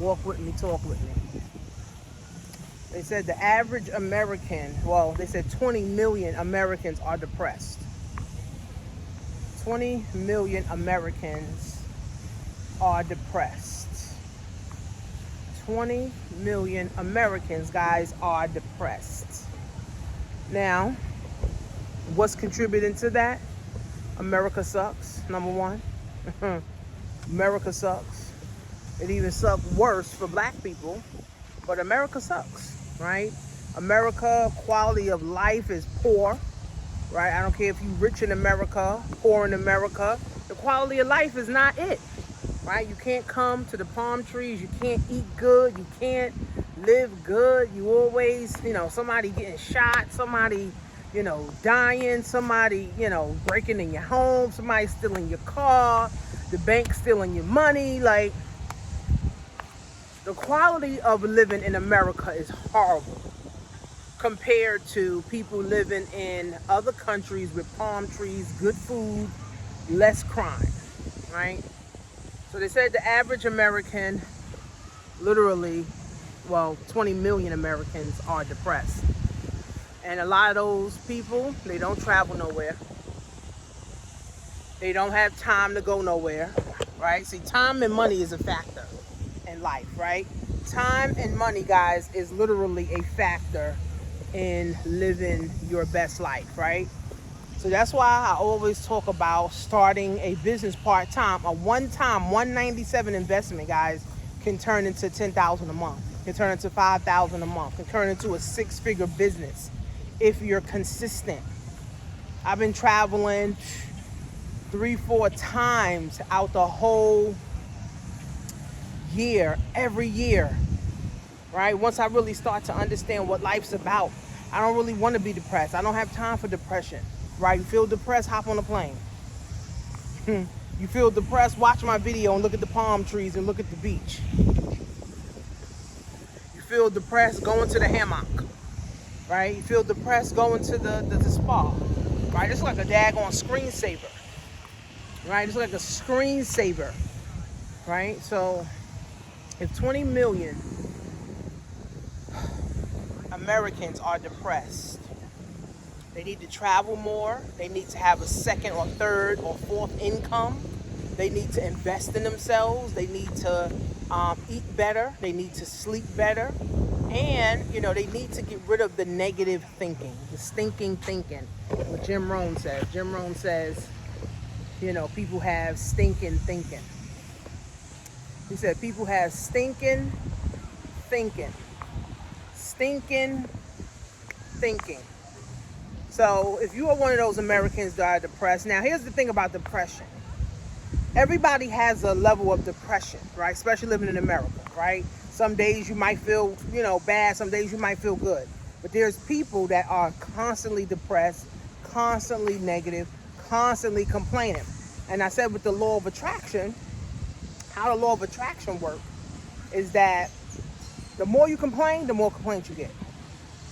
Walk with me, talk with me. They said the average American, well, they said 20 million Americans are depressed. 20 million Americans are depressed. 20 million Americans, guys, are depressed. Now, what's contributing to that? America sucks, number one. America sucks. It even sucks worse for black people, but America sucks, right? America, quality of life is poor, right? I don't care if you're rich in America, poor in America, the quality of life is not it, right? You can't come to the palm trees, you can't eat good, you can't live good. You always, somebody getting shot, somebody, dying, somebody, breaking in your home, somebody stealing your car, the bank stealing your money. Like, the quality of living in America is horrible compared to people living in other countries with palm trees, good food, less crime, right? So they said the average American, literally, 20 million Americans are depressed. And a lot of those people, they don't travel nowhere. They don't have time to go nowhere, right? See, time and money is a factor in life, right? Time and money, guys, is literally a factor in living your best life, right? So that's why I always talk about starting a business part-time. A one-time $197 investment, guys, can turn into $10,000 a month, can turn into $5,000 a month, can turn into a six-figure business if you're consistent. I've been traveling 3-4 times out the whole year, every year, right? Once I really start to understand what life's about, I don't really want to be depressed. I don't have time for depression, right? You feel depressed, hop on a plane. You feel depressed, watch my video and look at the palm trees and look at the beach. You feel depressed, go into the hammock, right? You feel depressed, go into the spa, right? It's like a daggone screensaver, right? It's like a screensaver, right? So if 20 million Americans are depressed, they need to travel more. They need to have a second or third or fourth income. They need to invest in themselves. They need to eat better. They need to sleep better. And, they need to get rid of the negative thinking, the stinking thinking. What Jim Rohn says. Jim Rohn says, people have stinking thinking. He said people have stinking thinking. Stinking thinking. So if you are one of those Americans that are depressed, now here's the thing about depression. Everybody has a level of depression, right? Especially living in America, right? Some days you might feel, bad. Some days you might feel good. But there's people that are constantly depressed, constantly negative, constantly complaining. And I said with the law of attraction, how the law of attraction works is that the more you complain, the more complaints you get.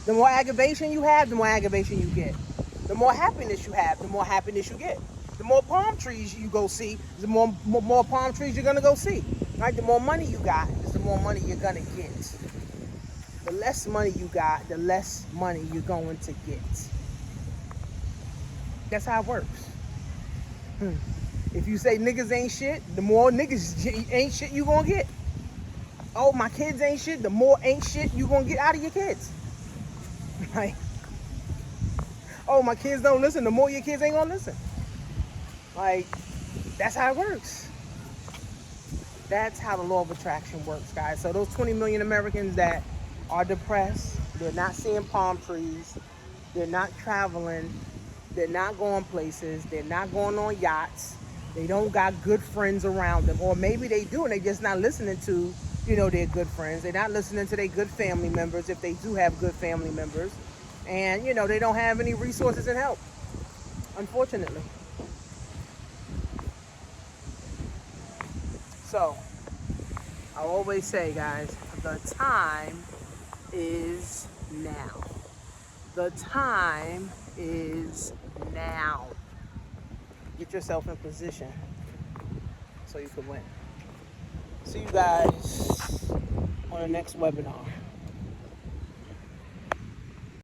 The more aggravation you have, the more aggravation you get. The more happiness you have, the more happiness you get. The more palm trees you go see, the more palm trees you're going to go see. Right? The more money you got, is the more money you're going to get. The less money you got, the less money you're going to get. That's how it works. If you say niggas ain't shit, the more niggas ain't shit you going to get. Oh, my kids ain't shit, the more ain't shit you going to get out of your kids. Like, oh, my kids don't listen, the more your kids ain't gonna listen. Like, that's how it works. That's how the law of attraction works, guys. So those 20 million Americans that are depressed, they're not seeing palm trees, they're not traveling, they're not going places, they're not going on yachts, they don't got good friends around them, or maybe they do and they just not listening to their good friends. They're not listening to their good family members, if they do have good family members. And, they don't have any resources and help, unfortunately. So, I always say, guys, the time is now. The time is now. Get yourself in position so you can win. See you guys on the next webinar.